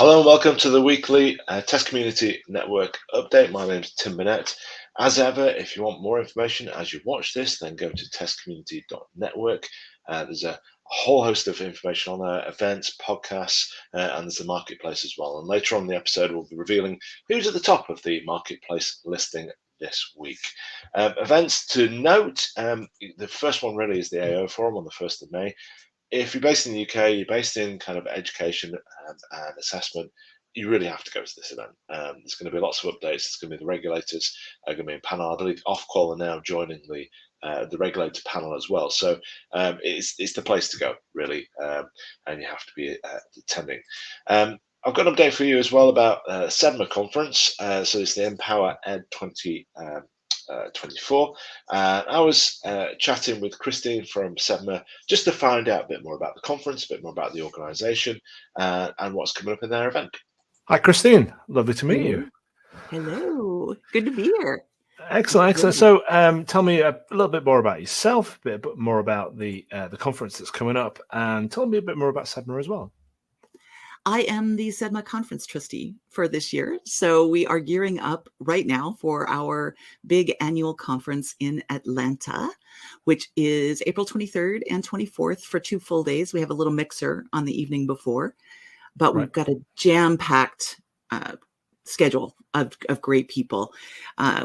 Hello and welcome to the weekly Test Community Network update. My name is Tim Burnett. As ever, if you want more information as you watch this, then go to testcommunity.network. There's a whole host of information on there, events, podcasts, and there's a marketplace as well. And later on in the episode, we'll be revealing who's at the top of the marketplace listing this week. Events to note, the first one really is the AO Forum on the 1st of May. If you're based in the UK, you're based in kind of education and assessment, you really have to go to this event. There's going to be lots of updates. There's going to be the regulators are going to be in panel. I believe Ofqual are now joining the regulator panel as well. So it's the place to go, really, and you have to be attending. I've got an update for you as well about CEdMA conference. So it's the Empower Ed 2024. I was chatting with Kristine from CEdMA just to find out a bit more about the conference, a bit more about the organisation, and what's coming up in their event. Hi, Kristine. Lovely to meet you. Hello. Good to be here. Excellent. So tell me a little bit more about yourself, a bit more about the conference that's coming up, and tell me a bit more about CEdMA as well. I am the CEdMA conference trustee for this year. So we are gearing up right now for our big annual conference in Atlanta, which is April 23rd and 24th for 2 full days. We have a little mixer on the evening before, but we've got a jam-packed schedule of great people.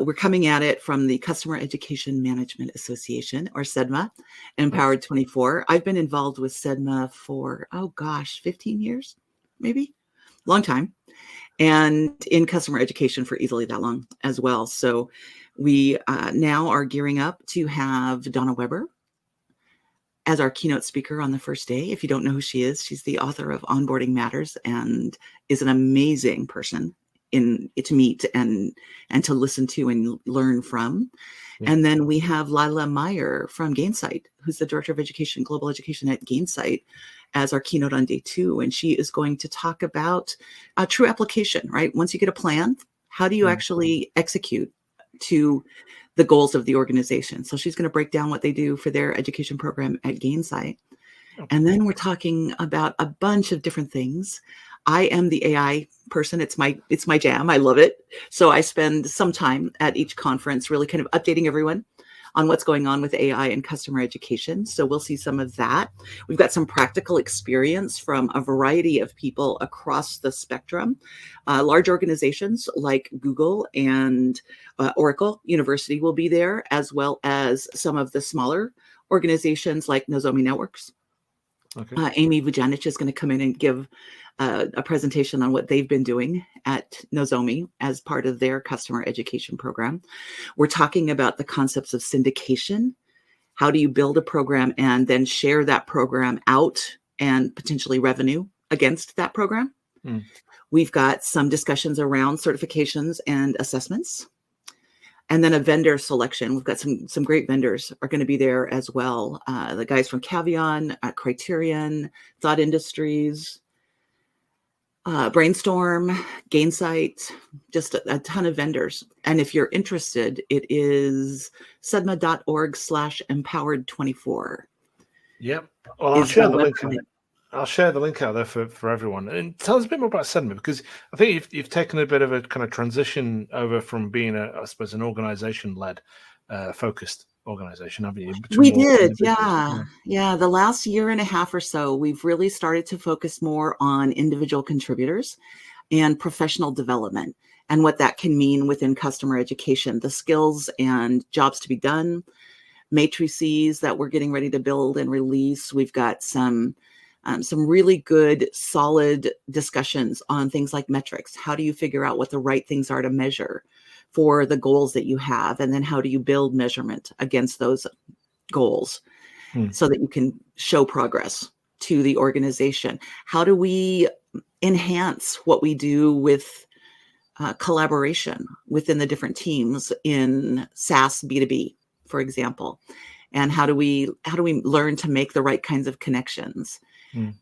We're coming at it from the Customer Education Management Association, or CEdMA, Empowered 24. I've been involved with CEdMA for, 15 years. Maybe long time, and in customer education for easily that long as well. So we now are gearing up to have Donna Weber as our keynote speaker on the first day. If you don't know who she is, she's the author of Onboarding Matters and is an amazing person to meet and to listen to and learn from. Yeah. And then we have Lila Meyer from Gainsight, who's the Director of Education, Global Education at Gainsight, as our keynote on day 2. And she is going to talk about true application, right? Once you get a plan, how do you actually execute to the goals of the organization? So she's going to break down what they do for their education program at Gainsight. Okay. And then we're talking about a bunch of different things. I am the AI person. It's my jam. I love it. So I spend some time at each conference really kind of updating everyone on what's going on with AI and customer education. So we'll see some of that. We've got some practical experience from a variety of people across the spectrum. Large organizations like Google and Oracle University will be there, as well as some of the smaller organizations like Nozomi Networks. Okay. Amy Vujanic is going to come in and give a presentation on what they've been doing at Nozomi as part of their customer education program. We're talking about the concepts of syndication. How do you build a program and then share that program out and potentially revenue against that program? We've got some discussions around certifications and assessments. And then a vendor selection. We've got some great vendors are going to be there as well. The guys from Cavion, Criterion, Thought Industries, Brainstorm, Gainsight, just a ton of vendors. And if you're interested, it is cedma.org/empowered24. Yep. Well, I'll share the link. I'll share the link out there for everyone. And tell us a bit more about CEdMA, because I think you've taken a bit of a kind of transition over from being an organization-led, focused organization, haven't you? We did, yeah. The last year and a half or so, we've really started to focus more on individual contributors and professional development and what that can mean within customer education, the skills and jobs to be done, matrices that we're getting ready to build and release. We've got some really good, solid discussions on things like metrics. How do you figure out what the right things are to measure for the goals that you have? And then how do you build measurement against those goals so that you can show progress to the organization? How do we enhance what we do with collaboration within the different teams in SaaS B2B, for example? And how do we learn to make the right kinds of connections?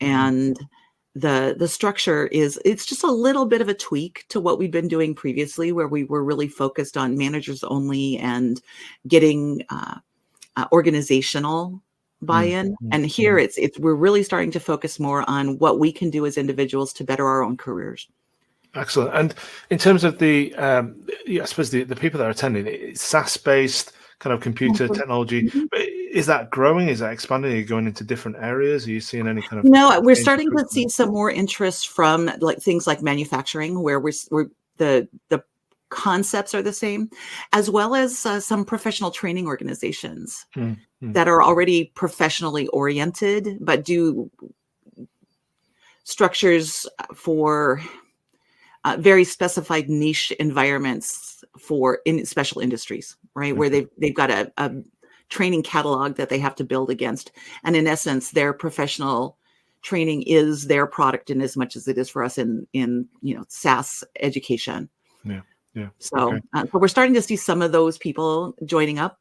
And the structure it's just a little bit of a tweak to what we've been doing previously, where we were really focused on managers only and getting organizational buy-in. And here we're really starting to focus more on what we can do as individuals to better our own careers. Excellent. And in terms of the, I suppose the people that are attending, it's SaaS-based kind of computer technology. Is that growing? Is that expanding? Are you going into different areas? Are you seeing any kind of? No, we're starting to see some more interest from like things like manufacturing, where we're the concepts are the same, as well as some professional training organizations that are already professionally oriented, but do structures for very specified niche environments for in special industries, right? Where they've got a training catalog that they have to build against. And in essence, their professional training is their product in as much as it is for us in SaaS education. Yeah. So, but we're starting to see some of those people joining up.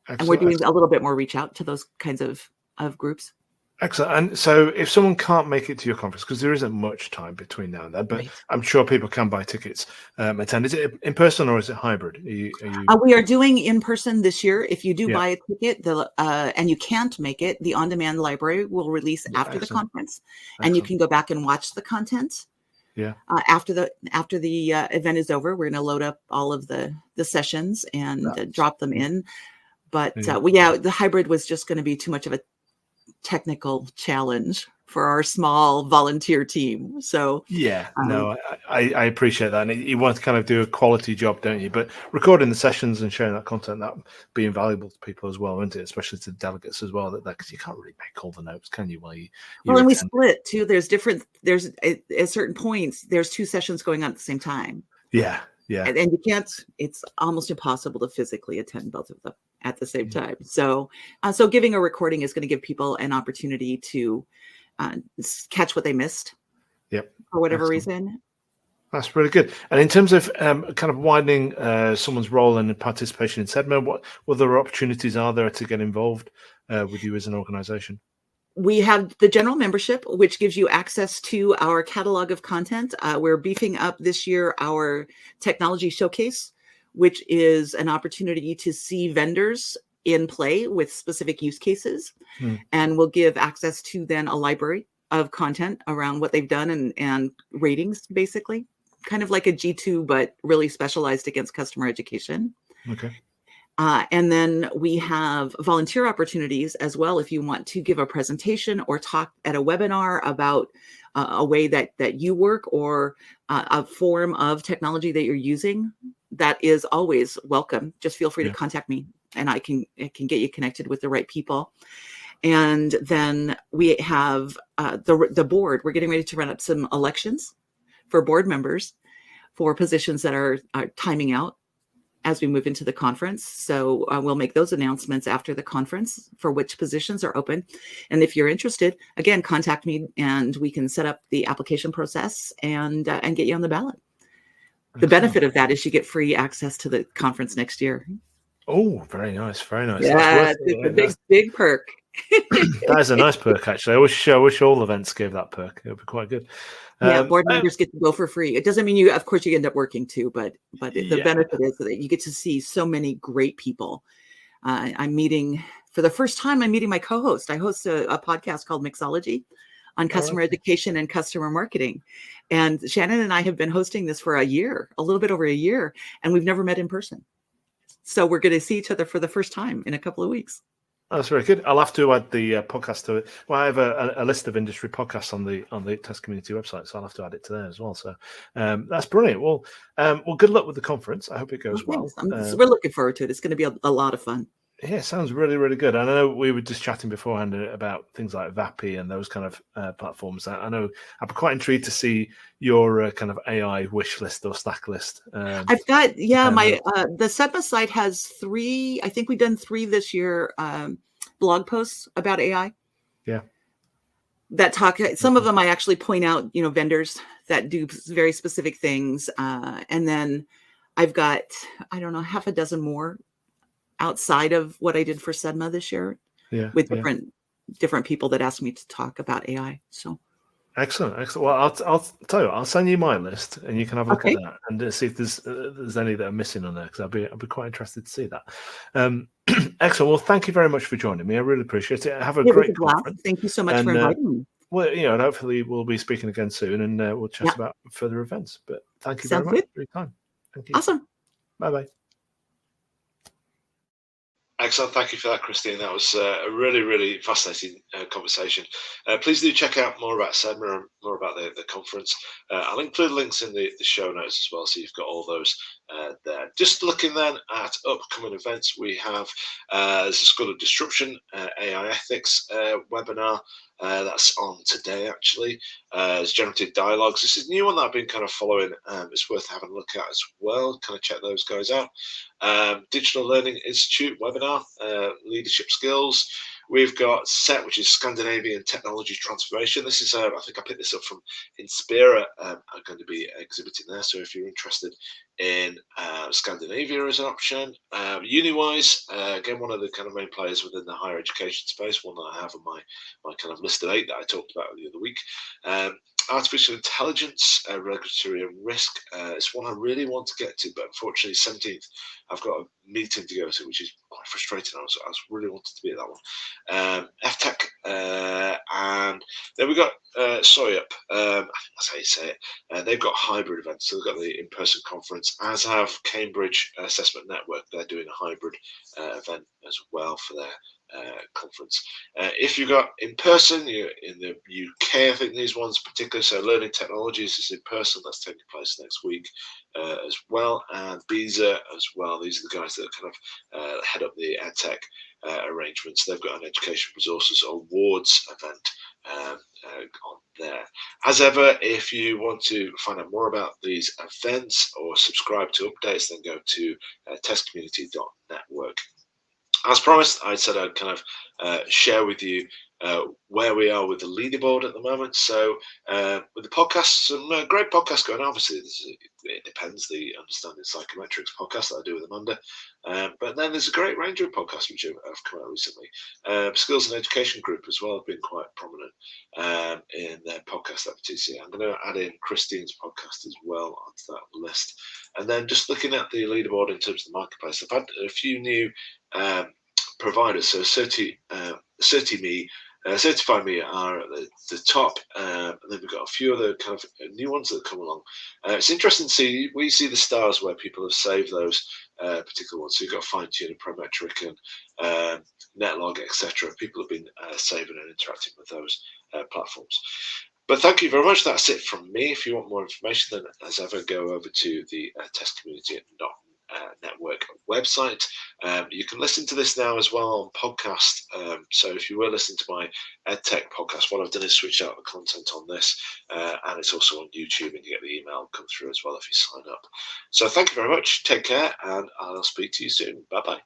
Excellent. And we're doing a little bit more reach out to those kinds of groups. Excellent. And so if someone can't make it to your conference, because there isn't much time between now and then, but I'm sure people can buy tickets, attend. Is it in person or is it hybrid? We are doing in person this year. If you do buy a ticket and you can't make it, the on-demand library will release after the conference. And you can go back and watch the content. Yeah. After the event is over, we're going to load up all of the sessions and drop them in. But the hybrid was just going to be too much of a technical challenge for our small volunteer team. So I appreciate that. And you want to kind of do a quality job, don't you? But recording the sessions and sharing that content, that be invaluable to people as well, isn't it? Especially to the delegates as well, because you can't really make all the notes, can you? And we split too. There's at certain points, there's two sessions going on at the same time. Yeah. And you can't, it's almost impossible to physically attend both of them at the same time. So giving a recording is going to give people an opportunity to catch what they missed for whatever reason. That's really good. And in terms of kind of widening someone's role and participation in CEdMA, what other opportunities are there to get involved with you as an organization? We have the general membership, which gives you access to our catalog of content. We're beefing up this year our technology showcase, which is an opportunity to see vendors in play with specific use cases. And we'll give access to then a library of content around what they've done and ratings, basically. Kind of like a G2, but really specialized against customer education. Okay. And then we have volunteer opportunities as well. If you want to give a presentation or talk at a webinar about a way that you work or a form of technology that you're using, that is always welcome. Just feel free to contact me and I can get you connected with the right people. And then we have the board. We're getting ready to run up some elections for board members for positions that are timing out as we move into the conference. So we'll make those announcements after the conference for which positions are open. And if you're interested, again, contact me and we can set up the application process and get you on the ballot. The benefit of that is you get free access to the conference next year. Oh, very nice. Very nice. Yeah, it's a big perk. That is a nice perk, actually. I wish all events gave that perk. It would be quite good. Board members get to go for free. It doesn't mean of course you end up working too, but the benefit is that you get to see so many great people. I'm meeting my co-host. I host a podcast called Mixology on customer education and customer marketing. And Shannon and I have been hosting this for a little bit over a year, and we've never met in person. So we're going to see each other for the first time in a couple of weeks. Oh, that's very good. I'll have to add the podcast to it. Well, I have a list of industry podcasts on the Test Community website, so I'll have to add it to there as well. So that's brilliant. Well, good luck with the conference. I hope it goes well. We're looking forward to it. It's going to be a lot of fun. Yeah, sounds really, really good. I know we were just chatting beforehand about things like VAPI and those kind of platforms. I know I'd be quite intrigued to see your kind of AI wish list or stack list. I've got, my the CEdMA site has 3, I think we've done 3 this year, blog posts about AI. Yeah. That talk, some of them I actually point out, vendors that do very specific things. And then I've got, I don't know, half a dozen more outside of what I did for CEdMA this year with different people that asked me to talk about AI. So Excellent. Well, I'll tell you what, I'll send you my list, and you can have a look at that and see if there's any that are missing on there, because I'll be quite interested to see that. Excellent. Well, thank you very much for joining me. I really appreciate it. Have a great conference. Thank you so much for inviting me. Well, and hopefully we'll be speaking again soon, and we'll chat about further events. But thank you very much for your time. Thank you. Awesome. Bye-bye. Excellent. Thank you for that, Kristine. That was a really, really fascinating conversation. Please do check out more about CEdMA and more about the conference. I'll include links in the show notes as well, so you've got all those there. Just looking then at upcoming events, we have the School of Disruption, AI Ethics webinar. That's on today, actually. It's Generative Dialogues. This is a new one that I've been kind of following. It's worth having a look at as well. Kind of check those guys out. Digital Learning Institute webinar, leadership skills. We've got SET, which is Scandinavian Technology Transformation. This is, I think I picked this up from Inspira. I'm going to be exhibiting there. So if you're interested in Scandinavia as an option, Uniwise, again, one of the kind of main players within the higher education space, one that I have on my kind of list of 8 that I talked about the other week. Artificial intelligence, regulatory and risk. It's one I really want to get to, but unfortunately, 17th, I've got a meeting to go to, which is quite frustrating. I was really wanted to be at that one. FTech, and then we got SOYUP. I think that's how you say it. They've got hybrid events. So they've got the in-person conference, as have Cambridge Assessment Network. They're doing a hybrid event as well for their conference. If you got in person, you're in the UK, I think these ones particularly. So Learning Technologies is in person. That's taking place next week as well, and BISA as well. These are the guys that kind of head up the EdTech arrangements. They've got an Education Resources Awards event on there. As ever, if you want to find out more about these events or subscribe to updates, then go to testcommunity.network. As promised, I said I'd kind of share with you where we are with the leaderboard at the moment. So with the podcasts, some great podcasts going on. Obviously, it depends. The Understanding Psychometrics podcast that I do with Amanda. But then there's a great range of podcasts which have come out recently. Skills and Education Group as well have been quite prominent in their podcast activity. I'm going to add in Kristine's podcast as well onto that list. And then just looking at the leaderboard in terms of the marketplace, I've had a few new providers. So Certify Me are at the top, and then we've got a few other kind of new ones that come along. It's interesting to see. We see the stars where people have saved those particular ones. So you've got Fine-Tune and Prometric and Netlog, etc. People have been saving and interacting with those platforms. But thank you very much. That's it from me. If you want more information, then as ever, go over to the testcommunity.network website. You can listen to this now as well on podcast. So if you were listening to my EdTech podcast, what I've done is switch out the content on this, and it's also on YouTube, and you get the email come through as well if you sign up. So thank you very much. Take care, and I'll speak to you soon. Bye bye.